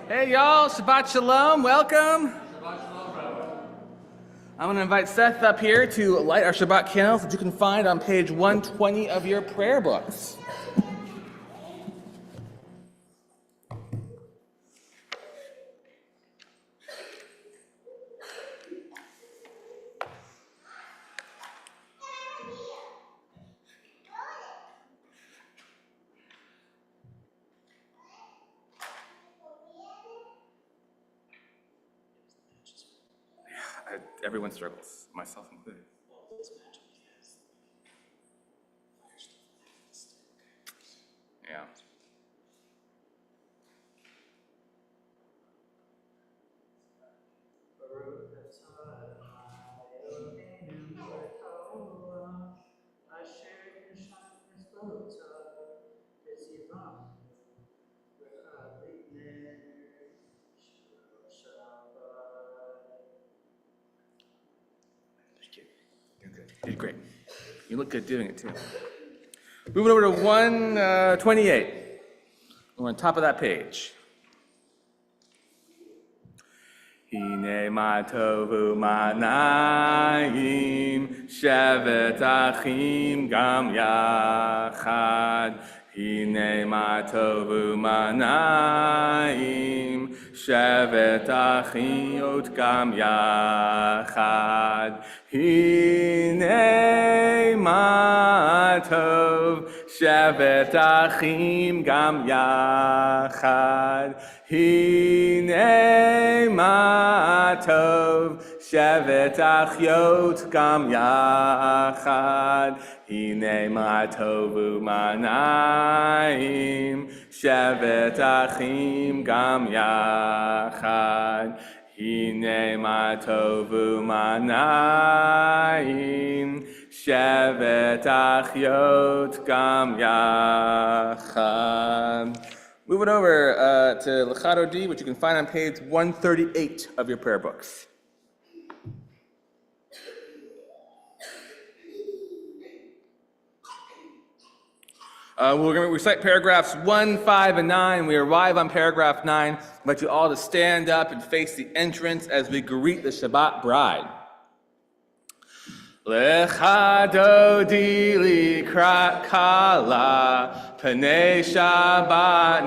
Hey y'all, Shabbat Shalom, welcome. I'm going to invite Seth up here to light our Shabbat candles that you can find on page 120 of your prayer books. Everyone struggles, myself included. Yeah. You did great. You look good doing it too. Moving over to 128. We're on top of that page. Hine ma tovu manayim shevet achim gam yachad. Hine ma tovu manayim shevet achiot gam yachad. Hine ma tov shevet achim gam yachad. Hine ma tov shevet achiot gam yachad. Hine ma tovu manayim shevet achim gam yachad. Hine ma tovu manayim shevet achiot gam yachad. Moving over to Lechado D, which you can find on page 138 of your prayer books. We're going to recite paragraphs 1, 5, and 9. We arrive on paragraph 9. I invite you all to stand up and face the entrance as we greet the Shabbat bride. Lechado di likrat kala, Pnei Shabbat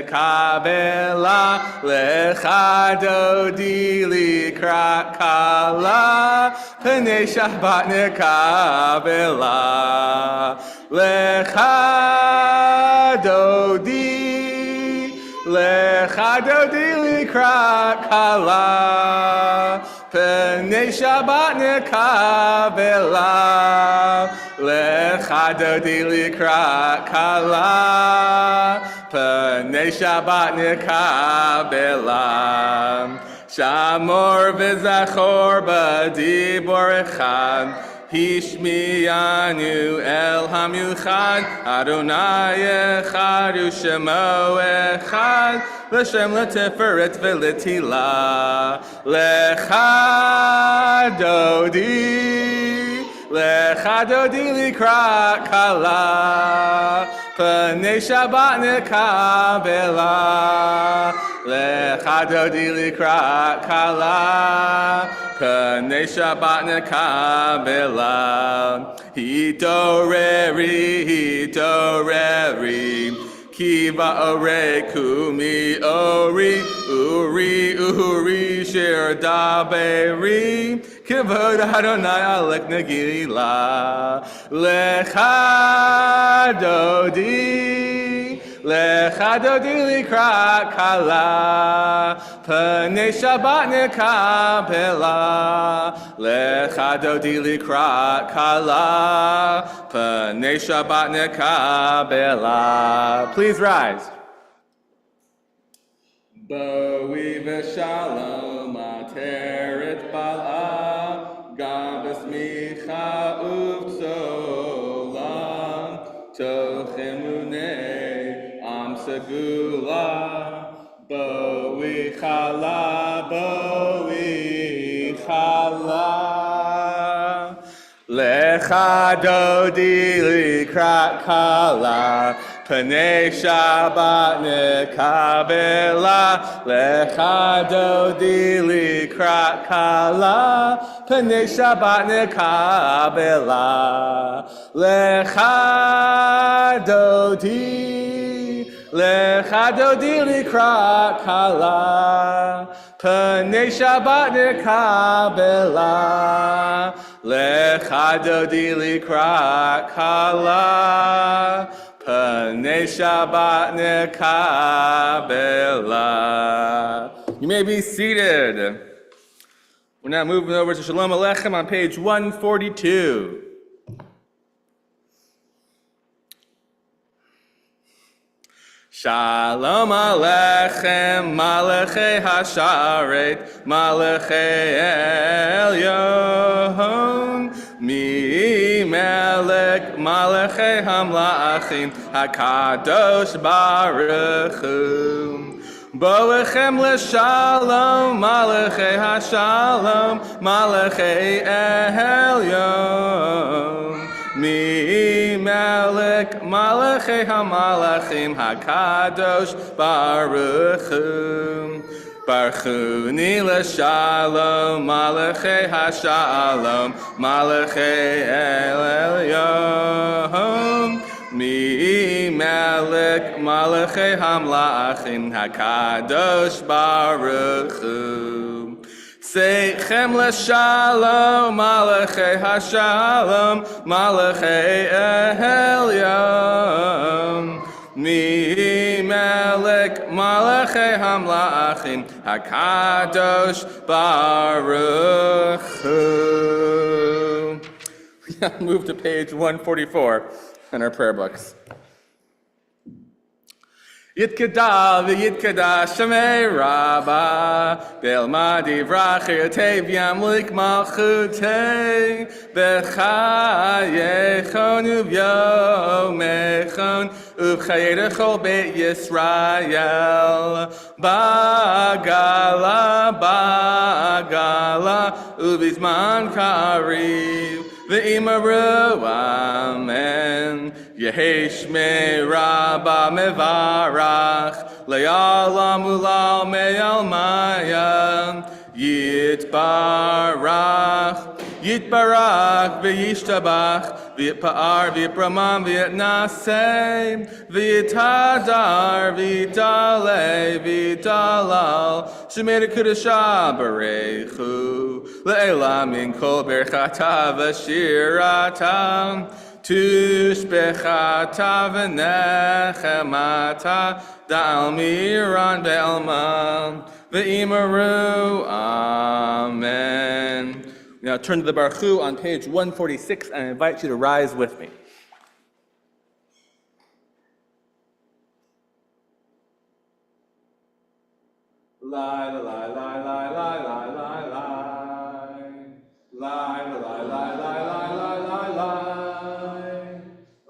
nekabela. Lechado di likrat kala, Pnei Shabbat nekabela. Lechado di likrat kala, Pnei Shabbat nekabela. Lechado di likrat kala, Pnei Shabbat nekabela. Shamor v'zachor b'dibor echad, Hishmiyanu el hamyuchad, Adonai echad u'shemo echad, L'shem l'tiferet v'letila. Lechado di likrat kala, Pnei Shabbat nekabela. Lechado di likrat kala, Pnei Shabbat nekabela. Hitoreri, Ki va'ore kumi ori, uri sher daberi, Kivod Adonai alek negila. Lechado di likrat kala, Pnei Shabbat nekabela. Lechado di likrat kala, Pnei Shabbat nekabela. Please rise. Boi v'shalom ateret bala, gam b'smicha uv'tzolam, toch emunei am segula. Boi chala. Lechado di likrat kala, Pnei Shabbat nekabela, lecha dodi likrat kala. Pnei Shabbat nekabela, lecha dodi likrat kala. Pnei Shabbat nekabela, lecha dodi likrat kala. Pnei Shabbat nekabela. You may be seated. We're now moving over to Shalom Aleichem on page 142. Shalom Aleichem, Malachei Hasharet, Malachei Elyon. Mi melech malachei hamlachim hakadosh baruch hu. Boechem leshalom malachei hashalom malachei elyon. Mi melech malachei hamalachim hakadosh baruch hu. Barchuni l'shalom, malachei hashalom, malachei elyon. Mi melech malachei hamlachim hakadosh baruch hu. Seichem l'shalom, malachei hashalom, malachei elyon. Mi melech malachei hamlachim hakadosh baruch hu. We now move to page 144 in our prayer books. Yitkada v'yitkada Shemei Rabba Be'elma divrach yotev yamlik malchutei B'chayechon u'vyomechon U'chayerechol Beit Yisrael Ba'gala U'bizman kariv V'imaru amen Yehi Shmei Rabba mevarach Le'alam ulal me'almaya Yitbarach v'yishtabach V'yitpa'ar v'yitbramam v'yitnaseh V'yitadar v'yitaleh v'yitalal Shemei Kedusha barechu Le'elam min kol berchata v'shirata Tushbechata v'nechemata Da'al miran be'elma V'imaru amen. Now turn to the Baruch Hu on page 146 and I invite you to rise with me. Lie, lie, lie, lie, lie, lie, lie, lie, lie, lie, lie, lie, lie, lie, lie,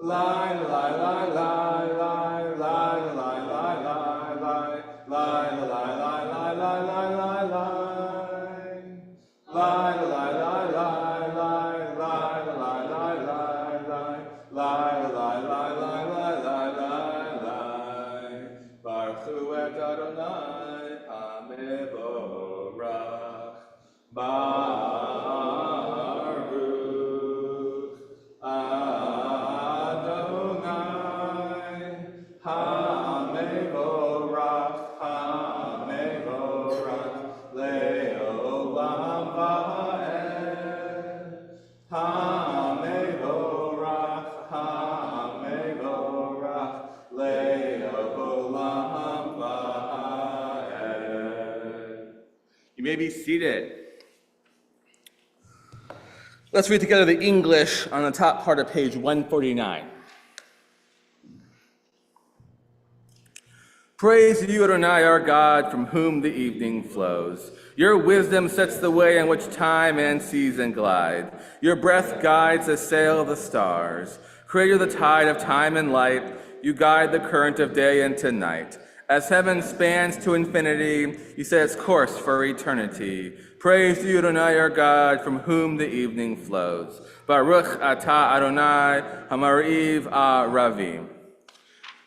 lie, lie, lie, lie, lie, You may be seated. Let's read together the English on the top part of page 149. Praise you, Adonai, our God, from whom the evening flows. Your wisdom sets the way on which time and season glide. Your breath guides the sail of the stars. Creator of the tide of time and light, you guide the current of day into night. As heaven spans to infinity, you set its course for eternity. Praise to you, Adonai, our God, from whom the evening flows. Baruch atah Adonai, hamariv Ravi.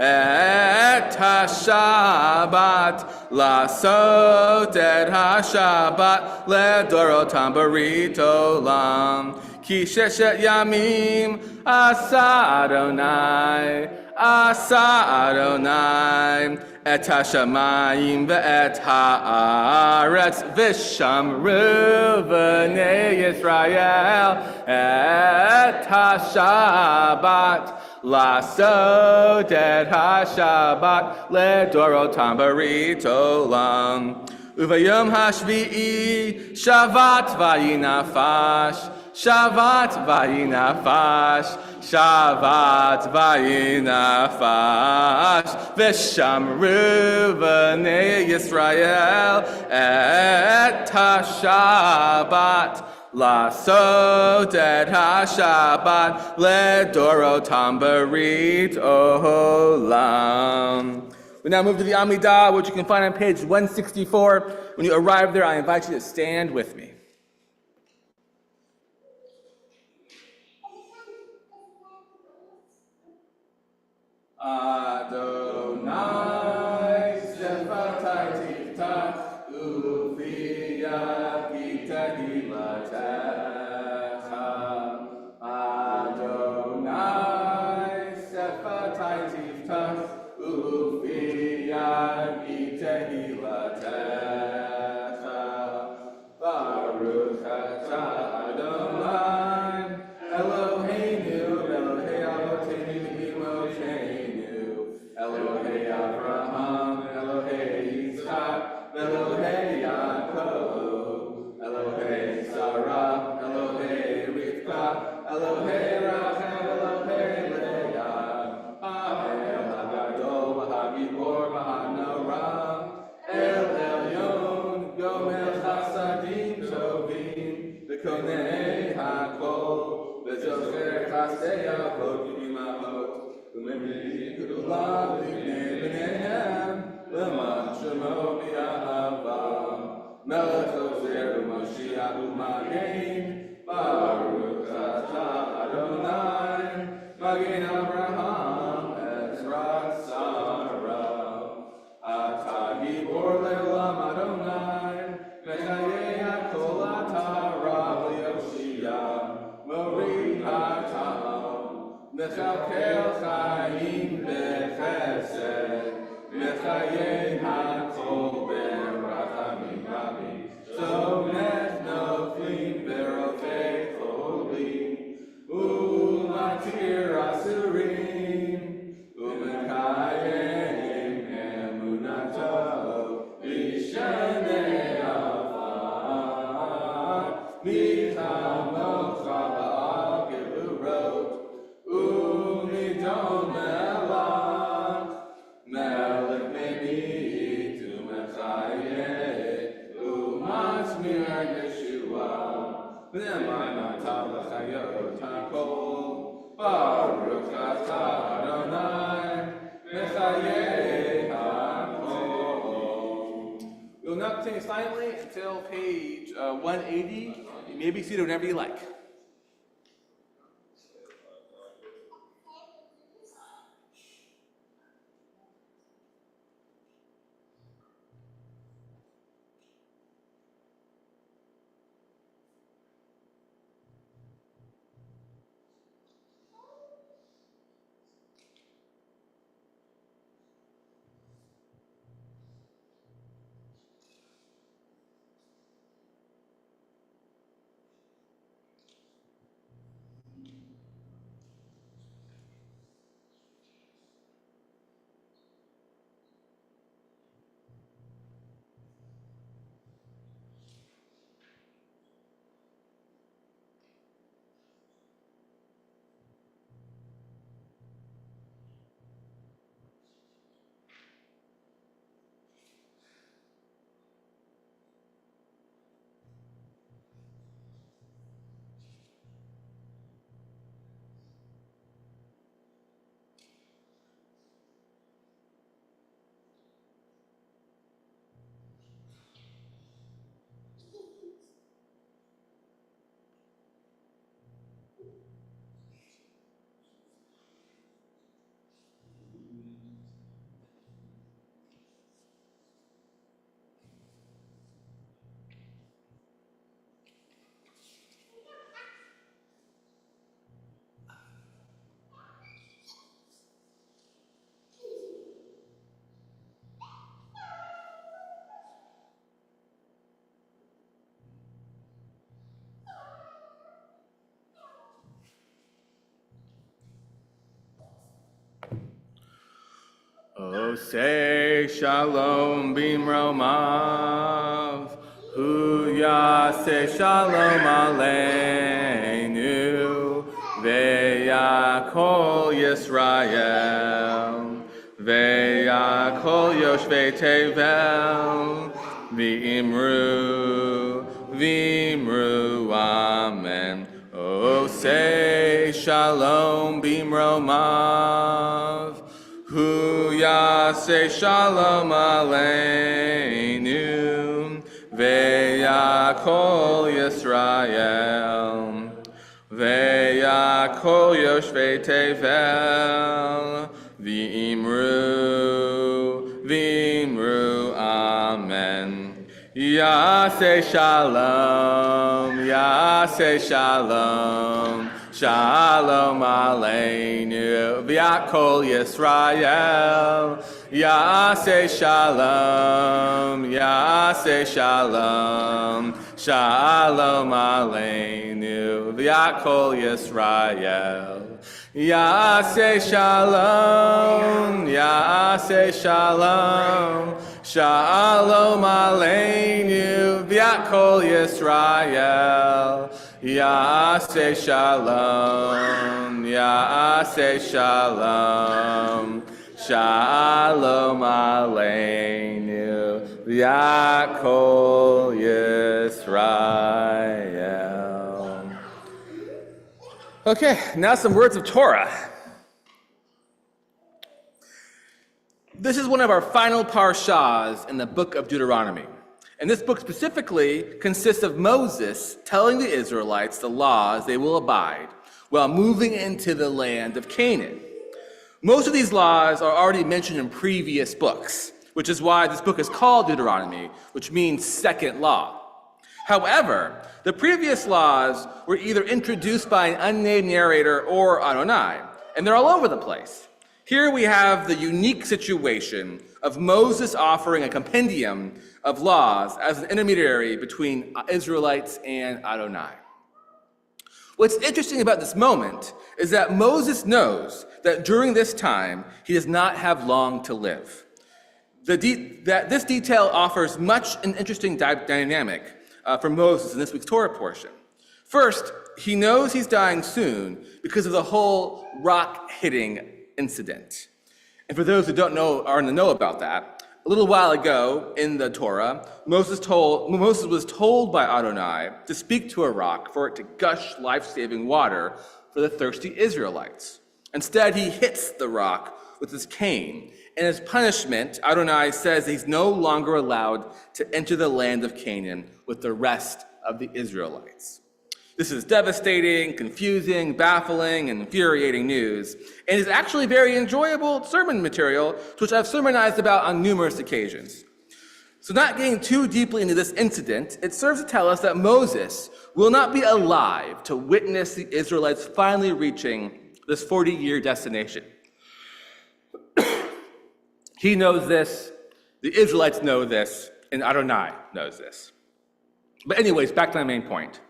et HaShabbat, Lasot et HaShabbat, Ledorotam Barit Olam. Ki sheshet yamim asa Adonai, asa Adonai, et hashamayim ve'et haaretz v'shamru b'nei Yisrael et hashabat lasot et hashabat ledorotam barit olam. Uvayom hashvi'i shavat vayinafash, Shabbat vayinafash, Shabbat vayinafash, v'shamru b'nei Yisrael et HaShabbat, lasot et HaShabbat, ledorotam barit olam. We now move to the Amidah, which you can find on page 164. When you arrive there, I invite you to stand with me. Adonai Sefatai Tiftach Uviyah Gitahilatecha. Adonai Sefatai Tiftach Uviyah Gitahilatecha. Baruch atah Adonai Eloheinu Elohei Avoteinu V'Imosheinu Elohei Abraham, Elohei Yitzchak, Elohei Yaakov, Elohei Sarah, Elohei Rivka, Elohei Rachel, Elohei Leah, Ha'el Hagadol, Ha'gibor, Ha'nora, El Elyon, Gomel Chasadim Tovim, V'konei Hakol, V'zocher Chasdei Avot Yimahot, U'memri Kudulah Livnei B'neihem, L'man Shemo B'Yahava, Melech Ozer U'Mashiach U'Magen, Baruch atah Adonai, Magen Abraham, Ezrat Sarah, Atah Gibor Le'olam Adonai, Mechayei HaKol Atah Rav L'Yoshia, Morid HaTa'am, Mechalkel Chaim B'Chesed, Mechayei HaKol B'Rachamim Rabim, Somech Noflim B'Rofei Cholim, U'Matir Asurim, U'Mekayim Emunato, B'Shenei Avad, Michamocha Ba'al Geburot, Umidon Melach, Melech Meni Tumechayeh, Umasmir Yeshua, V'nemanata L'chayot HaKol, Baruch atah Adonai, Mechayeh HaKol. We'll now continue silently until page 180. You may be seated whenever you like. Say shalom bimromav, hu yaseh shalom aleinu, ve'yakol Yisrael, ve'yakol yoshvei tevel, v'imru, amen. Say shalom bimromav, hu yaseh shalom aleinu, ve'yakol Yisrael, ve'yakol yoshvei tevel, v'imru, amen. Yaseh shalom, shalom aleinu, v'yakol Yisrael. Yaseh shalom, shalom aleinu, v'yakol Yisrael. Yaseh shalom, shalom aleinu, v'yakol Yisrael. Yaseh shalom, shalom aleinu, v'yakol Yisrael. Okay, now some words of Torah. This is one of our final parshas in the book of Deuteronomy. And this book specifically consists of Moses telling the Israelites the laws they will abide while moving into the land of Canaan. Most of these laws are already mentioned in previous books, which is why this book is called Deuteronomy, which means second law. However, the previous laws were either introduced by an unnamed narrator or Adonai, and they're all over the place. Here we have the unique situation of Moses offering a compendium of laws as an intermediary between Israelites and Adonai. What's interesting about this moment is that Moses knows that during this time he does not have long to live. This detail offers much an interesting dynamic for Moses in this week's Torah portion. First, he knows he's dying soon because of the whole rock hitting incident. And for those who don't know or know about that, a little while ago in the Torah, Moses was told by Adonai to speak to a rock for it to gush life-saving water for the thirsty Israelites. Instead, he hits the rock with his cane. And as punishment, Adonai says he's no longer allowed to enter the land of Canaan with the rest of the Israelites. This is devastating, confusing, baffling, and infuriating news, and is actually very enjoyable sermon material, which I've sermonized about on numerous occasions. So not getting too deeply into this incident, it serves to tell us that Moses will not be alive to witness the Israelites finally reaching this 40-year destination. He knows this, the Israelites know this, and Adonai knows this. But anyways, back to my main point.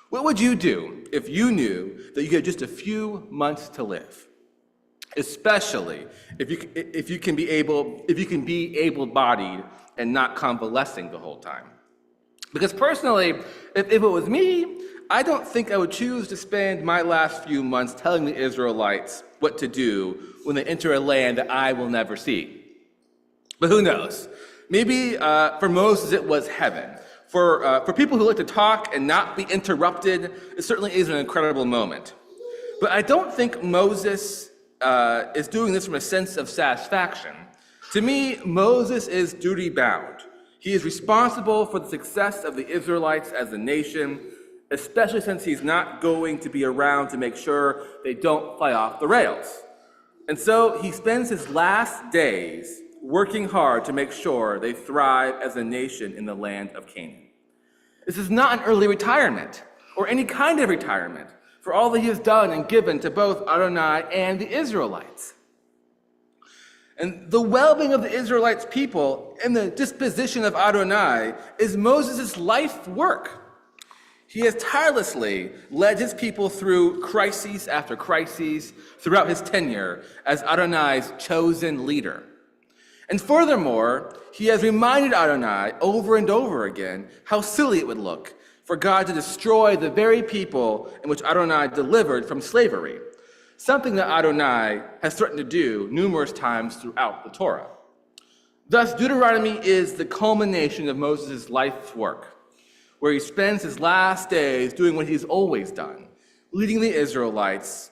What would you do if you knew that you had just a few months to live? Especially if you can be able-bodied and not convalescing the whole time. Because personally, if it was me, I don't think I would choose to spend my last few months telling the Israelites what to do when they enter a land that I will never see. But who knows? Maybe for Moses it was heaven. For people who like to talk and not be interrupted, it certainly is an incredible moment. But I don't think Moses is doing this from a sense of satisfaction. To me, Moses is duty-bound. He is responsible for the success of the Israelites as a nation, especially since he's not going to be around to make sure they don't fly off the rails. And so he spends his last days working hard to make sure they thrive as a nation in the land of Canaan. This is not an early retirement or any kind of retirement for all that he has done and given to both Adonai and the Israelites. And the well-being of the Israelites' people and the disposition of Adonai is Moses' life work. He has tirelessly led his people through crises after crises throughout his tenure as Adonai's chosen leader. And furthermore, he has reminded Adonai over and over again how silly it would look for God to destroy the very people in which Adonai delivered from slavery, something that Adonai has threatened to do numerous times throughout the Torah. Thus, Deuteronomy is the culmination of Moses' life's work, where he spends his last days doing what he's always done, leading the Israelites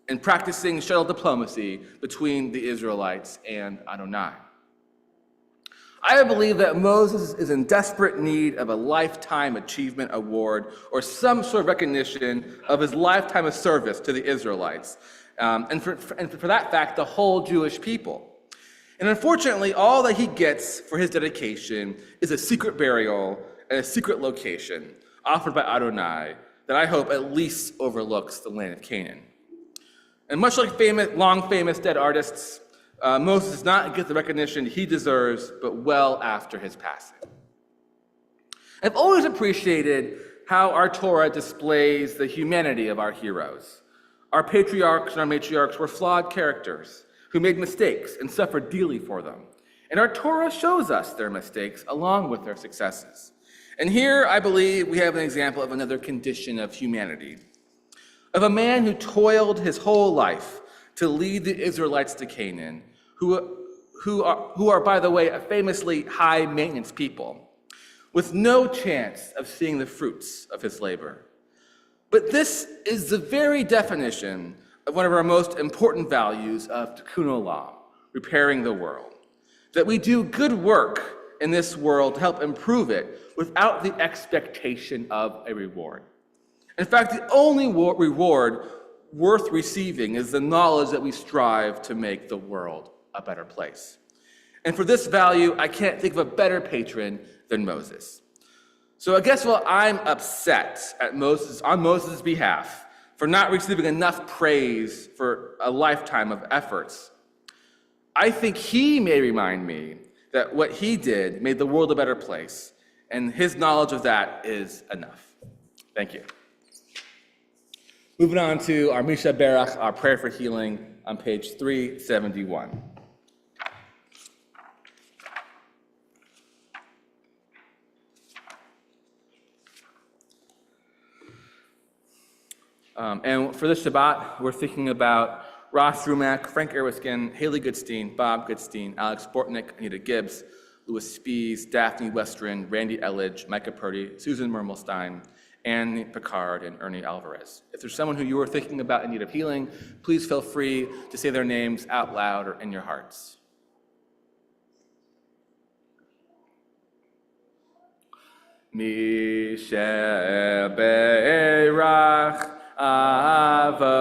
and practicing shuttle diplomacy between the Israelites and Adonai. I believe that Moses is in desperate need of a Lifetime Achievement Award or some sort of recognition of his lifetime of service to the Israelites, and for that fact, the whole Jewish people. And unfortunately, all that he gets for his dedication is a secret burial at a secret location offered by Adonai that I hope at least overlooks the land of Canaan. And much like long famous dead artists, Moses does not get the recognition he deserves, but well after his passing. I've always appreciated how our Torah displays the humanity of our heroes. Our patriarchs and our matriarchs were flawed characters who made mistakes and suffered dearly for them. And our Torah shows us their mistakes along with their successes. And here, I believe, we have an example of another condition of humanity, of a man who toiled his whole life to lead the Israelites to Canaan, who are, by the way, a famously high-maintenance people, with no chance of seeing the fruits of his labor. But this is the very definition of one of our most important values of Tikkun Olam, repairing the world, that we do good work in this world to help improve it without the expectation of a reward. In fact, the only reward worth receiving is the knowledge that we strive to make the world a better place. And for this value, I can't think of a better patron than Moses. So I guess while I'm upset at on Moses' behalf for not receiving enough praise for a lifetime of efforts, I think he may remind me that what he did made the world a better place, and his knowledge of that is enough. Thank you. Moving on to our Misha Berach, our prayer for healing, on page 371. And for this Shabbat, we're thinking about Ross Rumack, Frank Erwiskin, Haley Goodstein, Bob Goodstein, Alex Bortnick, Anita Gibbs, Louis Spies, Daphne Westren, Randy Elledge, Micah Purdy, Susan Mermelstein, Anne Picard, and Ernie Alvarez. If there's someone who you are thinking about in need of healing, please feel free to say their names out loud or in your hearts. Misha Berach Avotenu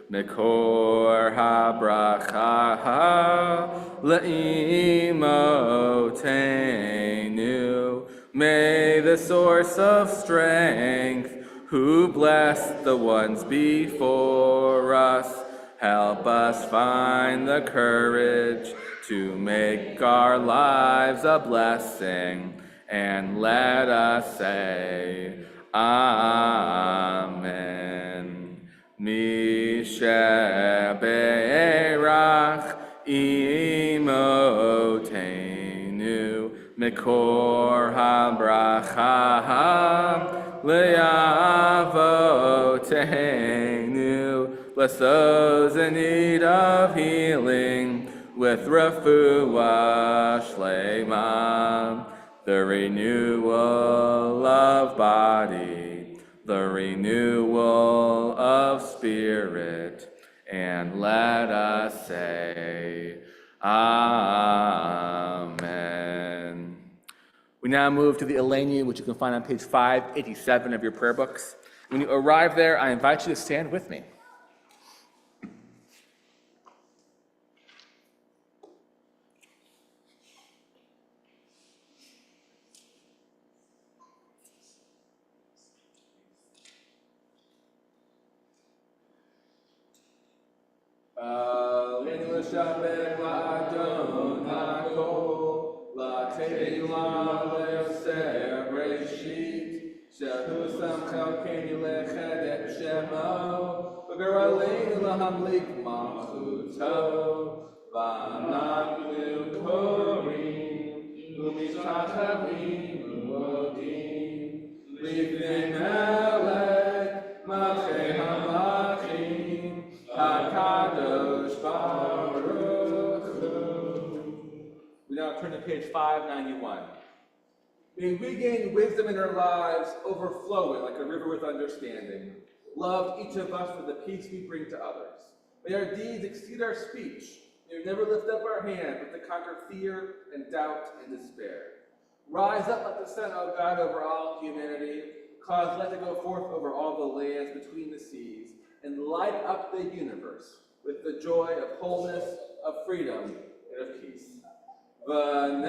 Mekor HaBracha Le'imotenu. May the source of strength, who blessed the ones before us, help us find the courage to make our lives a blessing, and let us say, Amen. Misha Berach Imotenu Mekor HaBracha Le'avotenu. Bless those in need of healing with refuah shlema, the renewal of body, the renewal of spirit, and let us say, Amen. We now move to the Elenu, which you can find on page 587 of your prayer books. When you arrive there, I invite you to stand with me. V'anachnu korim u'mishtachavim u'modim Lifnei Melech Malchei HaMelachim HaKadosh Baruch Hu. We now turn to page 591. May we gain wisdom in our lives, overflowing like a river with understanding. Love each of us for the peace we bring to others. May our deeds exceed our speech. May we never lift up our hand, but to conquer fear and doubt and despair. Rise up like the sun, O God, over all humanity. Cause light to go forth over all the lands between the seas, and light up the universe with the joy of wholeness, of freedom, and of peace. V'ne'emar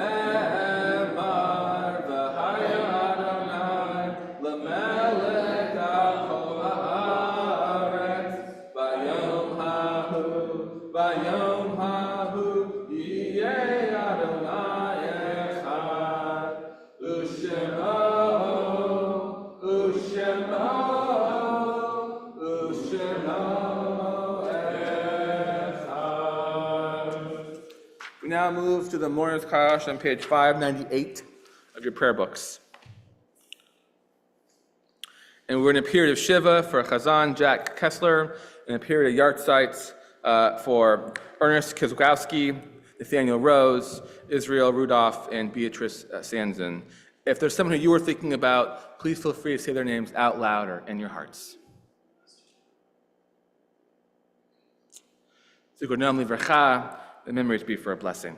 v'haya Adonai l'melech kol haaretz Bayom hahu yiyeh Adonai echad U'shemo echad. We now move to the Mourner's Kadash on page 598 of your prayer books. And we're in a period of Shiva for Chazan Jack Kessler, and a period of Yartzites for Ernest Kizgowski, Nathaniel Rose, Israel Rudolph, and Beatrice Sanzin. If there's someone who you were thinking about, please feel free to say their names out loud or in your hearts. Zichronom livracha, the memory to be for a blessing.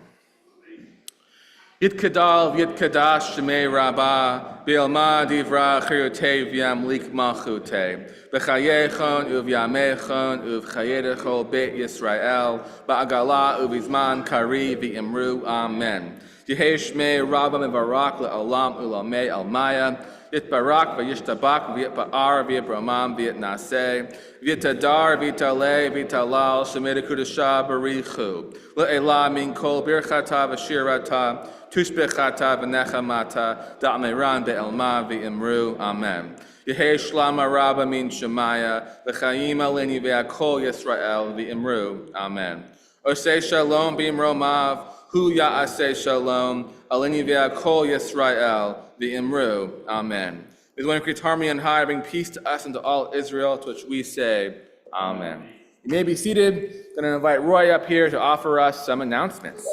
Yitkadal v'yitkadash shemei rabbah, v'yelma divra chirutei v'yamlik malchutei, v'chayechon u'v'yamechon u'v'chayedechol beit Yisrael, ba'agala u'v'zman kari v'imru, amen. Yehei shmei rabbah mevarak le'olam u'lamei almaya, Yitbarak v'yishtabak v'yitba'ar v'yitbramam v'yitnaseh v'yitadar v'yitaleh v'yitalal shemei kudasha barichu le'elah min kol birchata v'shirata tushbechata v'nechamata da'meran be'elma v'imru, amen. Yehei shlama rabba min shemaya v'chayim aleni v'yakol Yisrael v'imru, amen. Osei shalom b'imromav hu ya'aseh shalom aleni v'yakol Yisrael v'imru, amen. May the one who creates harmony on high bring peace to us and to all Israel, to which we say, amen. You may be seated. I'm going to invite Roy up here to offer us some announcements.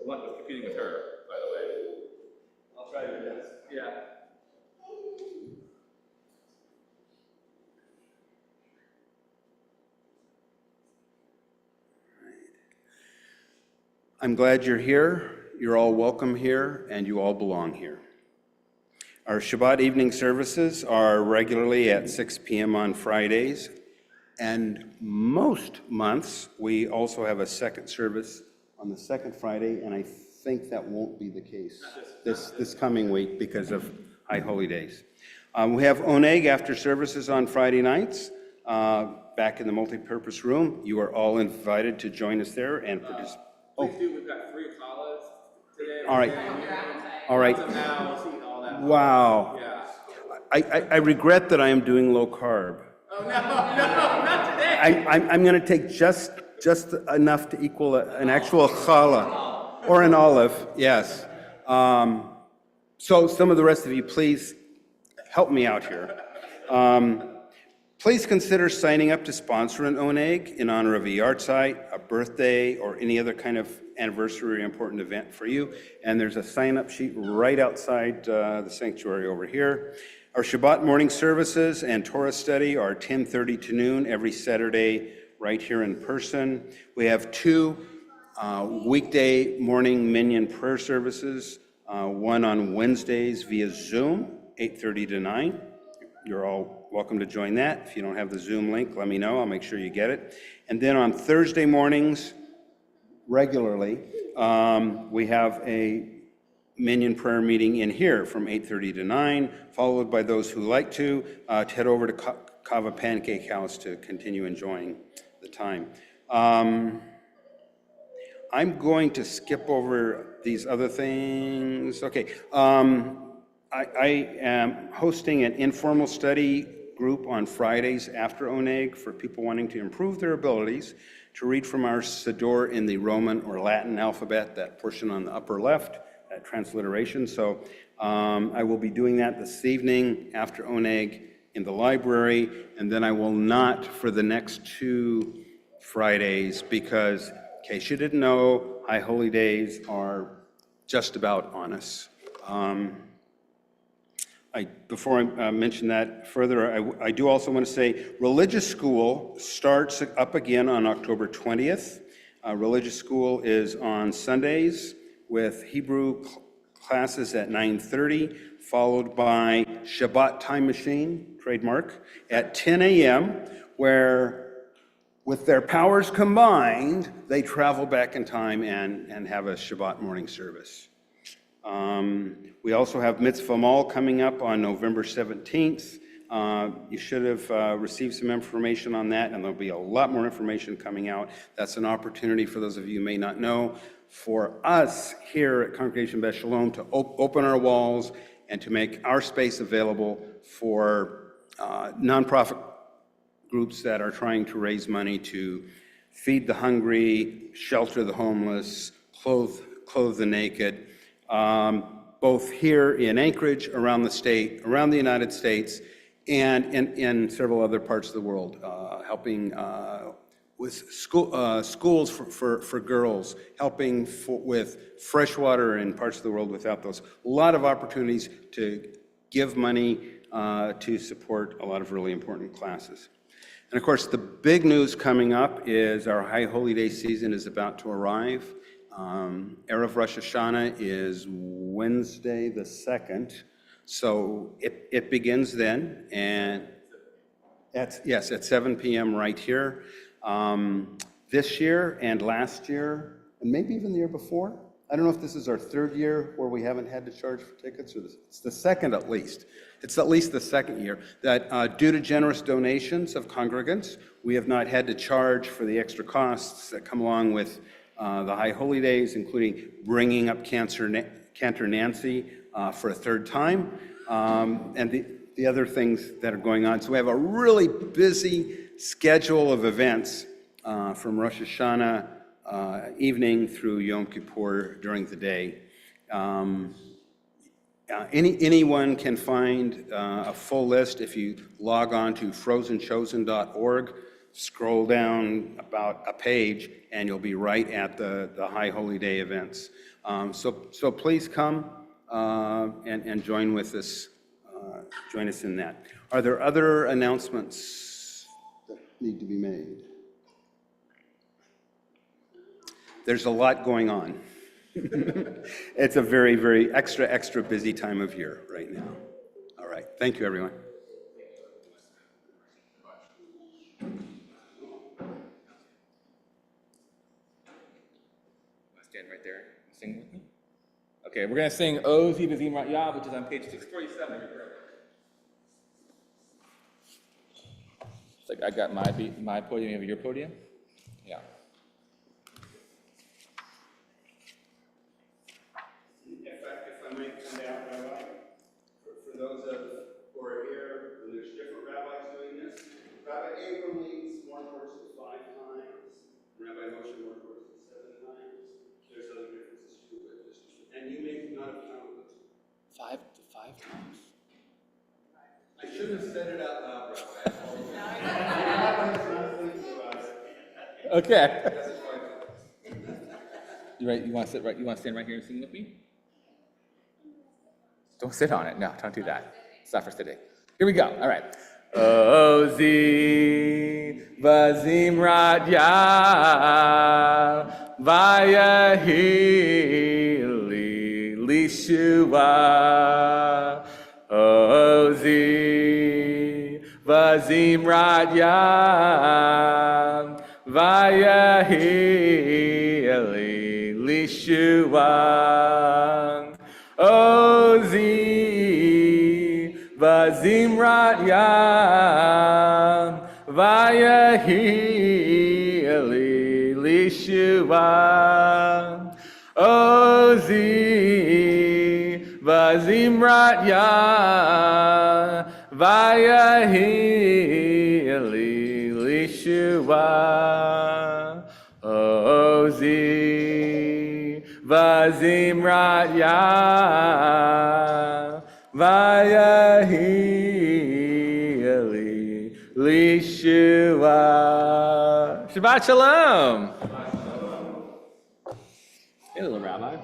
I'm not competing with her, by the way. I'll try to do this. Yeah. I'm glad you're here. You're all welcome here, and you all belong here. Our Shabbat evening services are regularly at 6 p.m. on Fridays, and most months we also have a second service on the second Friday, and I think that won't be the case this coming week because of High Holy Days. We have Oneg after services on Friday nights back in the multipurpose room. You are all invited to join us there and participate. Please do. We've got 3 challahs today. All right. All right. Wow. Yeah. I regret that I am doing low carb. Oh, no, not today. I'm going to take just enough to equal an actual challah or an olive. Yes. So some of the rest of you, please help me out here. Please consider signing up to sponsor an oneg in honor of a yahrzeit, a birthday, or any other kind of anniversary or important event for you. And there's a sign-up sheet right outside the sanctuary over here. Our Shabbat morning services and Torah study are 10:30 to noon every Saturday right here in person. We have 2 weekday morning minyan prayer services, one on Wednesdays via Zoom, 8:30 to 9. You're all welcome to join that. If you don't have the Zoom link, let me know. I'll make sure you get it. And then on Thursday mornings, regularly, we have a minyan prayer meeting in here from 8:30 to 9, followed by those who like to head over to Kava Pancake House to continue enjoying the time. I'm going to skip over these other things. Okay. I am hosting an informal study group on Fridays after Oneg for people wanting to improve their abilities to read from our Siddur in the Roman or Latin alphabet, that portion on the upper left, that transliteration. So I will be doing that this evening after Oneg in the library, and then I will not for the next 2 Fridays because, in case you didn't know, High Holy Days are just about on us. Before I mention that further, I do also want to say religious school starts up again on October 20th. Religious school is on Sundays with Hebrew classes at 9:30, followed by Shabbat Time Machine, trademark, at 10 a.m., where with their powers combined, they travel back in time and have a Shabbat morning service. We also have Mitzvah Mall coming up on November 17th. You should have received some information on that, and there'll be a lot more information coming out. That's an opportunity for those of you who may not know, for us here at Congregation Beth Shalom to open our walls and to make our space available for nonprofit groups that are trying to raise money to feed the hungry, shelter the homeless, clothe the naked, both here in Anchorage, around the state, around the United States, and in several other parts of the world, helping with schools for girls, helping with fresh water in parts of the world without those. A lot of opportunities to give money to support a lot of really important classes. And of course, the big news coming up is our High Holy Day season is about to arrive. Erev Rosh Hashanah is Wednesday the 2nd, so it begins then, and at 7 p.m. right here. This year and last year, and maybe even the year before, I don't know if this is our 3rd year where we haven't had to charge for tickets, or it's the 2nd at least. It's at least the 2nd year that due to generous donations of congregants, we have not had to charge for the extra costs that come along with the High Holy Days, including bringing up Cantor Nancy for a 3rd time, and the other things that are going on. So we have a really busy schedule of events from Rosh Hashanah evening through Yom Kippur during the day. Anyone can find a full list if you log on to frozenchosen.org, scroll down about a page, and you'll be right at the High Holy Day events. So please come and join with us. Join us in that. Are there other announcements that need to be made? There's a lot going on. It's a very, very extra busy time of year right now. All right. Thank you, everyone. Stand right there and sing with me. Okay, we're going to sing O Ziv Azim Rat Yah, which is on page 647 of your prayer. It's like I got my podium, you have your podium? Yeah. If I might come down, Rabbi, for those who are here, and there's different rabbis doing this. Rabbi Abram leads more courses 5 times. Rabbi Moshe more courses 7 times. There's other differences too, but just, and you may not have counted it. 5 times? I should have said it out loud, Rabbi. Rabbi's not thinking about it. Okay. You right? You want to sit right? You want to stand right here and sing with me? Don't sit on it. No, don't do that. It's not for today. Here we go. All right. Ozi vazimrat yah vayahili lishua. Ozi vazimrat yah vayahili lishua. Ozi vazimrat yam vayahili lishua. Ozi vazimrat yam vayahili lishua. ozi vazimrat ya vayahi eli lishua. Shabbat shalom. Hey, little rabbi.